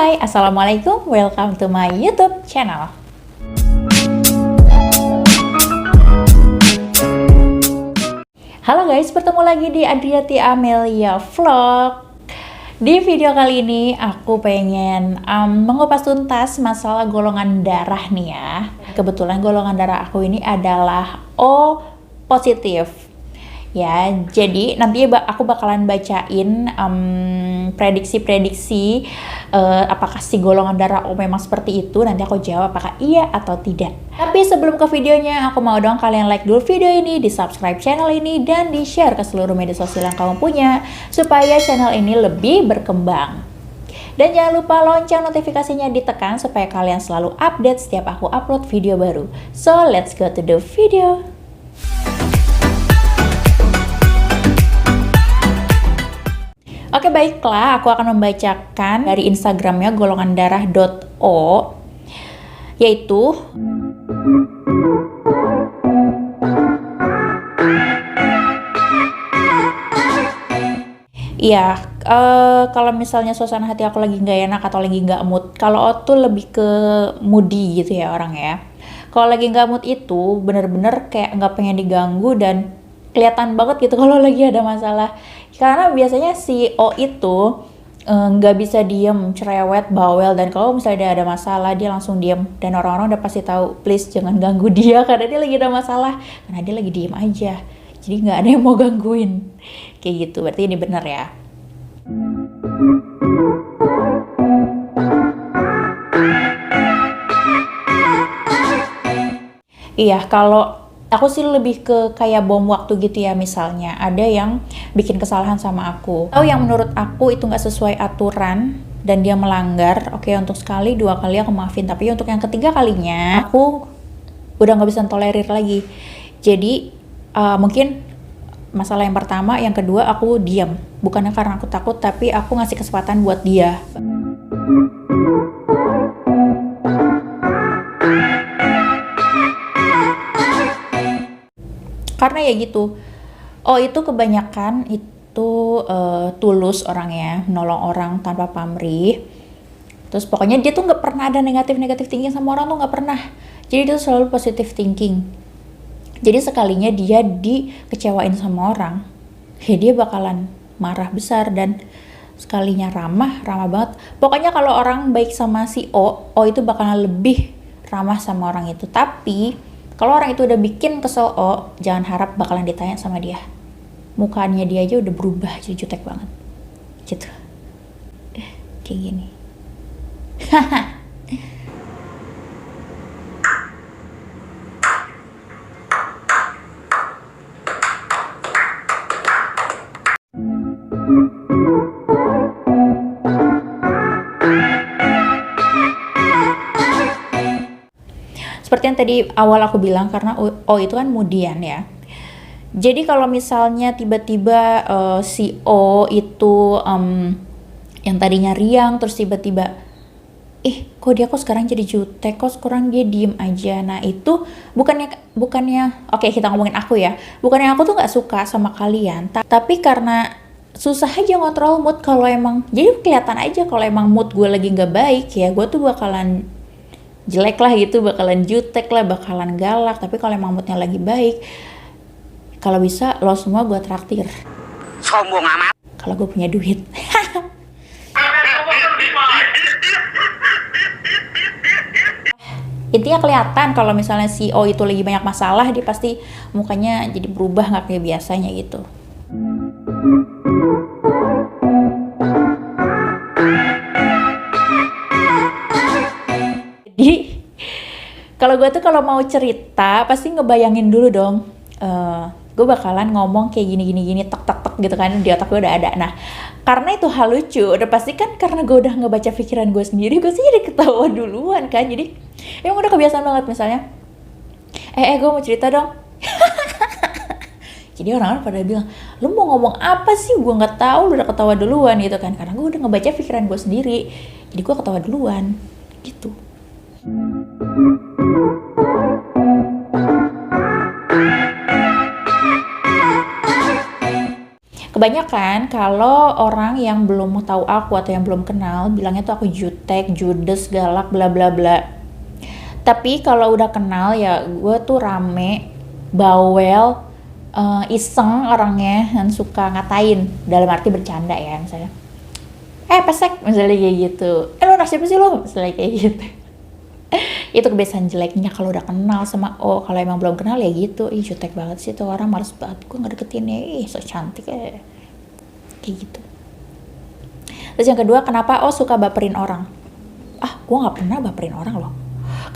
Hai, Assalamualaikum, welcome to my YouTube channel. Halo guys, bertemu lagi di Adriati Amelia Vlog. Di video kali ini aku pengen mengupas tuntas masalah golongan darah nih ya. Kebetulan golongan darah aku ini adalah O positif. Ya, jadi nanti aku bakalan bacain prediksi-prediksi apakah si golongan darah O memang seperti itu. Nanti aku jawab apakah iya atau tidak. Tapi sebelum ke videonya, aku mau dong kalian like dulu video ini, di subscribe channel ini, dan di share ke seluruh media sosial yang kamu punya, supaya channel ini lebih berkembang. Dan jangan lupa lonceng notifikasinya ditekan supaya kalian selalu update setiap aku upload video baru. So, let's go to the video. Oke, baiklah, aku akan membacakan dari Instagramnya golongandarah.o, yaitu iya, kalau misalnya suasana hati aku lagi nggak enak atau lagi nggak mood, kalau O tuh lebih ke moody gitu ya orang ya. Kalau lagi nggak mood itu bener-bener kayak nggak pengen diganggu dan kelihatan banget gitu kalau lagi ada masalah. Karena biasanya si O itu nggak bisa diem, cerewet, bawel, dan kalau misalnya dia ada masalah dia langsung diem, dan orang-orang udah pasti tahu, please jangan ganggu dia karena dia lagi ada masalah, karena dia lagi diem aja, jadi nggak ada yang mau gangguin kayak gitu. Berarti ini bener ya. Iya, kalau aku sih lebih ke kayak bom waktu gitu ya. Misalnya ada yang bikin kesalahan sama aku, atau yang menurut aku itu nggak sesuai aturan dan dia melanggar, oke, untuk sekali, dua kali aku maafin, tapi untuk yang ketiga kalinya aku udah nggak bisa tolerir lagi. Jadi mungkin masalah yang pertama, yang kedua aku diam, bukannya karena aku takut, tapi aku ngasih kesempatan buat dia. Karena ya gitu, Oh itu kebanyakan itu tulus orangnya, menolong orang tanpa pamrih. Terus pokoknya dia tuh nggak pernah ada negatif thinking sama orang, tuh nggak pernah. Jadi dia tuh selalu positive thinking. Jadi sekalinya dia dikecewain sama orang, ya dia bakalan marah besar, dan sekalinya ramah banget. Pokoknya kalau orang baik sama si O itu bakalan lebih ramah sama orang itu. Tapi kalau orang itu udah bikin kesel O, jangan harap bakalan ditanya sama dia. Mukanya dia aja udah berubah jadi jutek banget. Gitu. Kayak gini. Seperti yang tadi awal aku bilang, karena O itu kan moodian ya. Jadi kalau misalnya tiba-tiba si O itu yang tadinya riang, terus tiba-tiba kok dia sekarang jadi jutek, kok sekarang dia diem aja. Nah itu bukannya oke, kita ngomongin aku ya, bukannya aku tuh nggak suka sama kalian, tapi karena susah aja ngontrol mood. Kalau emang, jadi kelihatan aja kalau emang mood gue lagi nggak baik ya, gue tuh bakalan jelek lah gitu, bakalan jutek lah, bakalan galak. Tapi kalau emang moodnya lagi baik, kalau bisa lo semua gue traktir. Sombong amat. Kalau gue punya duit. Intinya kelihatan kalau misalnya si O itu lagi banyak masalah, dia pasti mukanya jadi berubah, nggak kayak biasanya gitu. Jadi kalau gue tuh kalau mau cerita pasti ngebayangin dulu dong, gue bakalan ngomong kayak gini tek gitu kan, di otak gue udah ada. Nah karena itu hal lucu, udah pasti kan, karena gue udah ngebaca pikiran gue sendiri, gue sih jadi ketawa duluan kan. Jadi emang udah kebiasaan banget. Misalnya gue mau cerita dong. Jadi orang-orang pada bilang, lu mau ngomong apa sih, gue nggak tahu, lu udah ketawa duluan gitu kan, karena gue udah ngebaca pikiran gue sendiri, jadi gue ketawa duluan gitu. kebanyakan kalau orang yang belum tahu aku atau yang belum kenal bilangnya tuh aku jutek, judes, galak, bla bla bla. Tapi kalau udah kenal ya gue tuh rame, bawel, iseng orangnya, dan suka ngatain dalam arti bercanda ya, misalnya pesek misalnya kayak gitu, lo anak siapa sih lo, misalnya kayak gitu. Itu kebiasaan jeleknya kalau udah kenal sama kalau emang belum kenal ya gitu, ih jutek banget sih tuh orang, males banget gue ngedeketinnya, so cantik kayak gitu. Terus yang kedua, kenapa suka baperin orang? Gue nggak pernah baperin orang loh,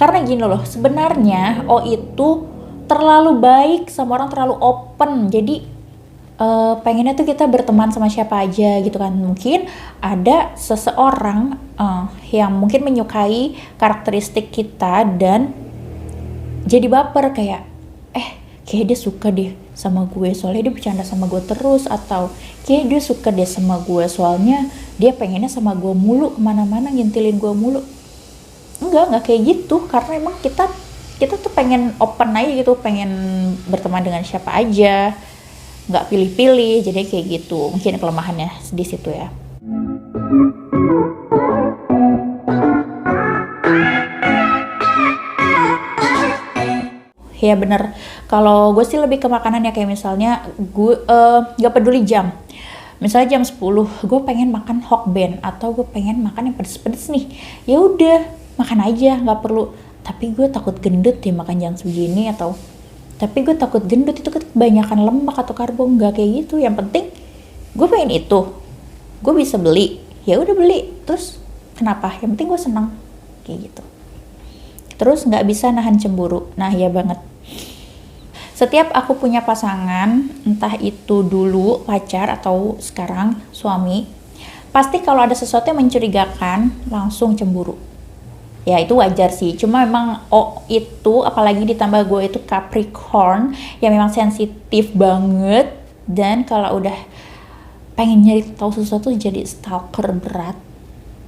karena gini loh, sebenarnya itu terlalu baik sama orang, terlalu open, jadi pengennya tuh kita berteman sama siapa aja gitu kan. Mungkin ada seseorang yang mungkin menyukai karakteristik kita dan jadi baper kayak kayak dia suka deh sama gue soalnya dia bercanda sama gue terus, atau kayak dia suka deh sama gue soalnya dia pengennya sama gue mulu, kemana-mana ngintilin gue mulu. Enggak kayak gitu, karena emang kita tuh pengen open aja gitu, pengen berteman dengan siapa aja, nggak pilih-pilih, jadi kayak gitu. Mungkin kelemahannya di situ ya. Ya bener, kalau gue sih lebih ke makanan ya, kayak misalnya gue nggak peduli jam. Misalnya jam 10, gue pengen makan hokben atau gue pengen makan yang pedes-pedes nih. Ya udah, makan aja, nggak perlu. Tapi gue takut gendut ya makan jam segini, atau tapi gue takut gendut itu kebanyakan lemak atau karbo. Nggak kayak gitu. Yang penting gue pengen itu, gue bisa beli, ya udah beli. Terus kenapa? Yang penting gue senang kayak gitu. Terus nggak bisa nahan cemburu. Nah ya banget. Setiap aku punya pasangan, entah itu dulu pacar atau sekarang suami, pasti kalau ada sesuatu yang mencurigakan langsung cemburu. Ya itu wajar sih, cuma memang itu apalagi ditambah gue itu Capricorn yang memang sensitif banget, dan kalau udah pengen nyari tahu sesuatu jadi stalker berat.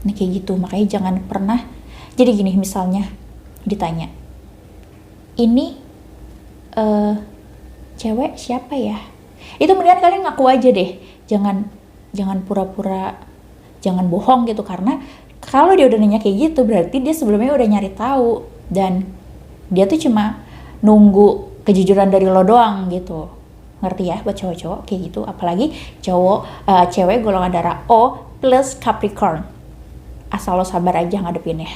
Nah kayak gitu, makanya jangan pernah. Jadi gini, misalnya ditanya, ini cewek siapa ya? Itu mendingan kalian ngaku aja deh, jangan pura-pura, jangan bohong gitu, karena kalau dia udah nanya kayak gitu berarti dia sebelumnya udah nyari tahu, dan dia tuh cuma nunggu kejujuran dari lo doang gitu. Ngerti ya buat cowok-cowok kayak gitu, apalagi cewek golongan darah O plus Capricorn. Asal lo sabar aja ngadepinnya.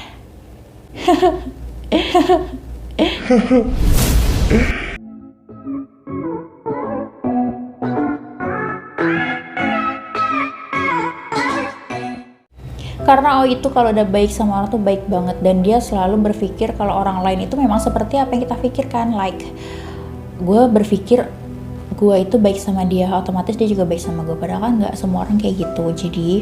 Karena itu kalau udah baik sama orang tuh baik banget, dan dia selalu berpikir kalau orang lain itu memang seperti apa yang kita pikirkan. Like gue berpikir gue itu baik sama dia, otomatis dia juga baik sama gue, padahal kan nggak semua orang kayak gitu. Jadi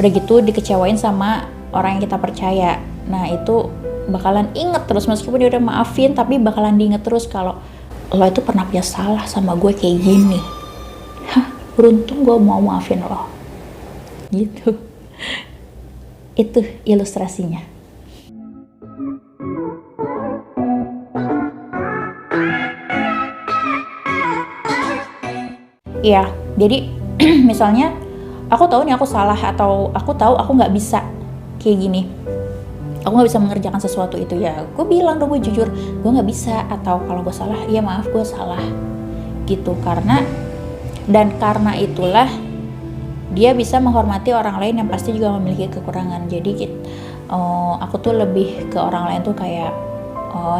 udah gitu dikecewain sama orang yang kita percaya, nah itu bakalan inget terus, meskipun dia udah maafin tapi bakalan diinget terus kalau lo itu pernah punya salah sama gue kayak gini. Beruntung gue mau maafin lo gitu. Itu ilustrasinya. Iya, jadi misalnya aku tahu nih aku salah, atau aku tahu aku nggak bisa kayak gini, aku nggak bisa mengerjakan sesuatu itu, ya gue bilang dong, gue jujur gue nggak bisa, atau kalau gue salah ya maaf gue salah gitu. Karena itulah dia bisa menghormati orang lain yang pasti juga memiliki kekurangan. Jadi aku tuh lebih ke orang lain tuh kayak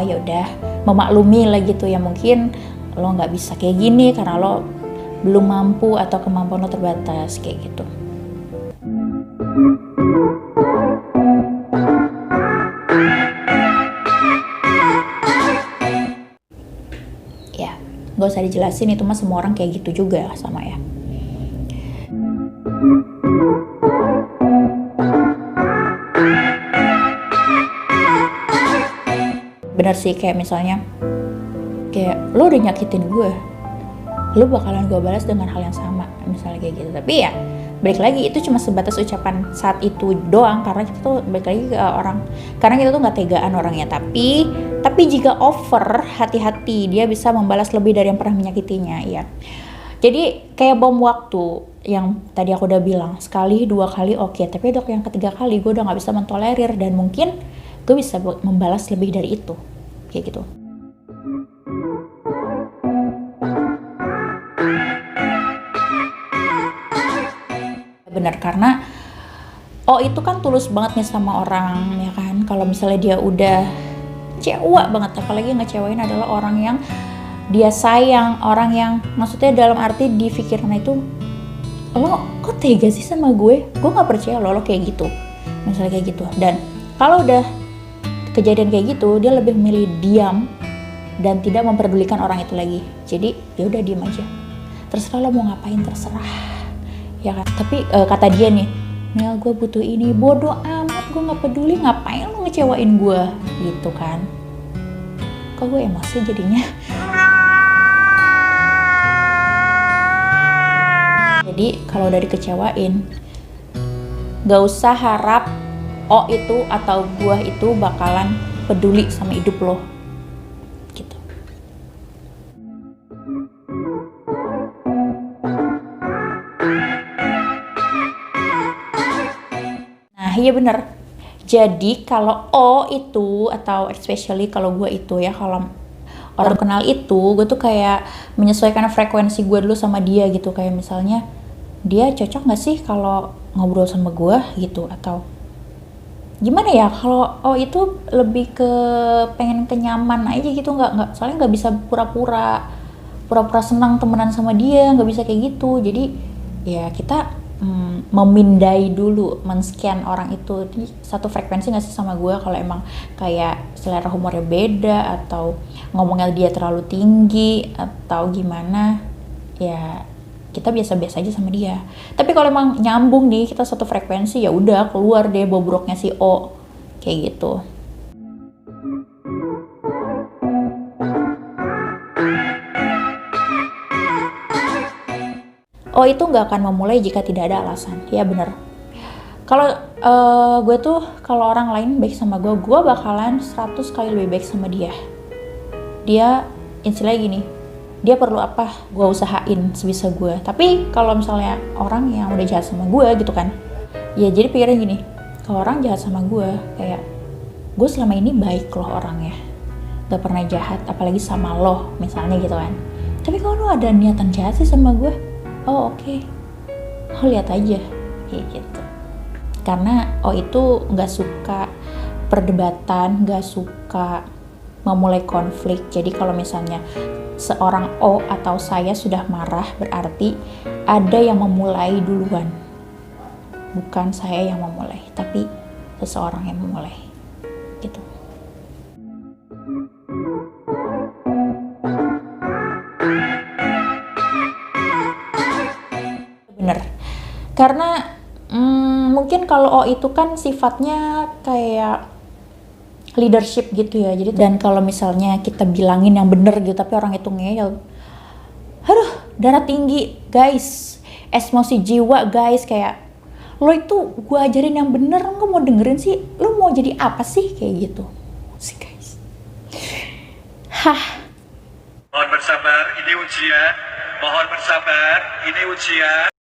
ya udah memaklumi lah gitu ya, mungkin lo nggak bisa kayak gini karena lo belum mampu atau kemampuan lo terbatas kayak gitu. Ya gak usah dijelasin, itu mah semua orang kayak gitu juga sama ya. Bener sih, kayak misalnya kayak lo udah nyakitin gue, lo bakalan gue balas dengan hal yang sama, misalnya kayak gitu. Tapi ya balik lagi, itu cuma sebatas ucapan saat itu doang, karena kita tuh balik lagi ke orang, karena kita tuh nggak tegaan orangnya. Tapi jika over, hati-hati, dia bisa membalas lebih dari yang pernah menyakitinya ya. Jadi kayak bom waktu, yang tadi aku udah bilang, sekali, 2 kali oke, tapi dok yang ketiga kali gue udah nggak bisa mentolerir, dan mungkin gue bisa membalas lebih dari itu, kayak gitu. Bener, karena itu kan tulus banget nih sama orang, ya kan. Kalau misalnya dia udah kecewa banget, apalagi ngecewain adalah orang yang dia sayang, orang yang maksudnya dalam arti di pikiran itu, lo kok tega sih sama gue nggak percaya lo kayak gitu, misalnya kayak gitu. Dan kalau udah kejadian kayak gitu, dia lebih memilih diam dan tidak memperdulikan orang itu lagi. Jadi ya udah diam aja, terserah lo mau ngapain, terserah, ya kan. Tapi kata dia nih, Mel gue butuh ini, bodoh amat, gue nggak peduli, ngapain lo ngecewain gue, gitu kan. Kok gue emosi jadinya. Jadi kalau udah dikecewain, gak usah harap itu atau gua itu bakalan peduli sama hidup lo, gitu. Nah iya bener. Jadi kalau itu, atau especially kalau gua itu ya, kalau orang kenal itu, gue tuh kayak menyesuaikan frekuensi gue dulu sama dia gitu. Kayak misalnya, dia cocok gak sih kalau ngobrol sama gue gitu, atau gimana ya kalau itu lebih ke pengen kenyaman aja gitu, nggak soalnya nggak bisa pura-pura senang temenan sama dia, nggak bisa kayak gitu. Jadi ya kita memindai dulu, men-scan orang itu, ini satu frekuensi nggak sih sama gue. Kalau emang kayak selera humornya beda, atau ngomongnya dia terlalu tinggi, atau gimana, ya kita biasa-biasa aja sama dia. Tapi kalau emang nyambung nih, kita satu frekuensi, ya udah keluar deh bobroknya si O, kayak gitu. Itu nggak akan memulai jika tidak ada alasan. Ya bener. Kalau gue tuh, kalau orang lain baik sama gue bakalan 100 kali lebih baik sama dia. Dia istilahnya gini, dia perlu apa, gue usahain sebisa gue. Tapi kalau misalnya orang yang udah jahat sama gue gitu kan, ya jadi pikirnya gini, kalau orang jahat sama gue, kayak gue selama ini baik loh orangnya, gak pernah jahat, apalagi sama lo misalnya gitu kan. Tapi kalau lo ada niatan jahat sih sama gue, oke, lo lihat aja, kayak gitu. Karena itu gak suka perdebatan, gak suka memulai konflik. Jadi kalau misalnya seorang atau saya sudah marah, berarti ada yang memulai duluan. Bukan saya yang memulai, tapi seseorang yang memulai, gitu. Bener. Karena mungkin kalau itu kan sifatnya kayak leadership gitu ya. Jadi dan kalau misalnya kita bilangin yang bener gitu, tapi orang itu ngeyel, aduh, darah tinggi guys, emosi jiwa guys, kayak lo itu gue ajarin yang bener, lo mau dengerin sih, lo mau jadi apa sih, kayak gitu sih guys. Mohon bersabar, ini ujian. Mohon bersabar, ini ujian.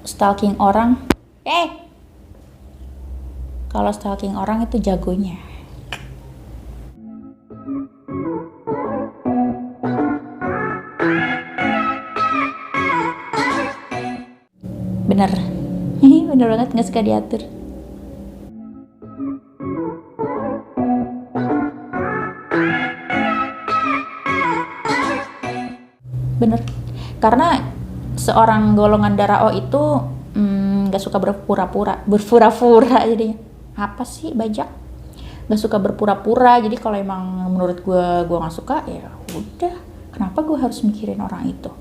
Stalking orang, kalau stalking orang itu jagonya. Bener. Bener banget, gak suka diatur. Bener. Karena seorang golongan darah O itu gak suka berpura-pura jadinya. Apa sih bajak? Gak suka berpura-pura. Jadi kalau emang menurut gue gak suka, ya udah, kenapa gue harus mikirin orang itu,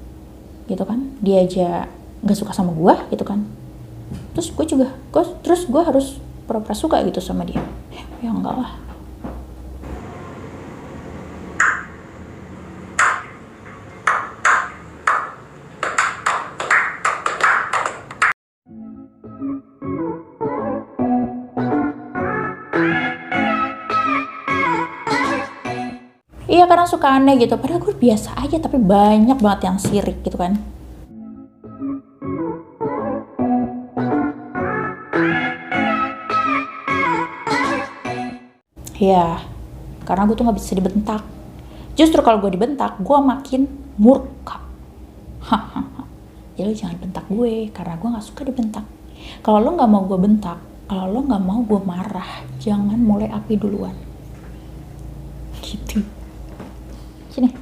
gitu kan. Dia aja gak suka sama gue gitu kan, terus gue harus pura-pura suka gitu sama dia. Ya enggak lah. kadang suka aneh gitu, padahal gue biasa aja, tapi banyak banget yang sirik gitu kan. Ya, karena gue tuh gak bisa dibentak. Justru kalau gue dibentak, gue makin murka. Hahaha. Jadi lo jangan bentak gue, karena gue gak suka dibentak. Kalau lo gak mau gue bentak, kalau lo gak mau gue marah, jangan mulai api duluan. Gitu. Sini.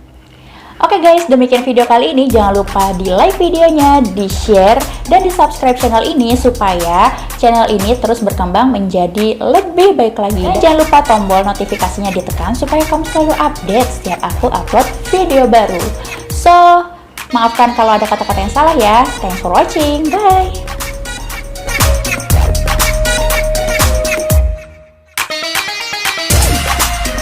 Oke guys, demikian video kali ini. Jangan lupa di like videonya, di share, dan di subscribe channel ini supaya channel ini terus berkembang menjadi lebih baik lagi. Dan jangan lupa tombol notifikasinya ditekan supaya kamu selalu update setiap aku upload video baru. So, maafkan kalau ada kata-kata yang salah ya. Thanks for watching. Bye.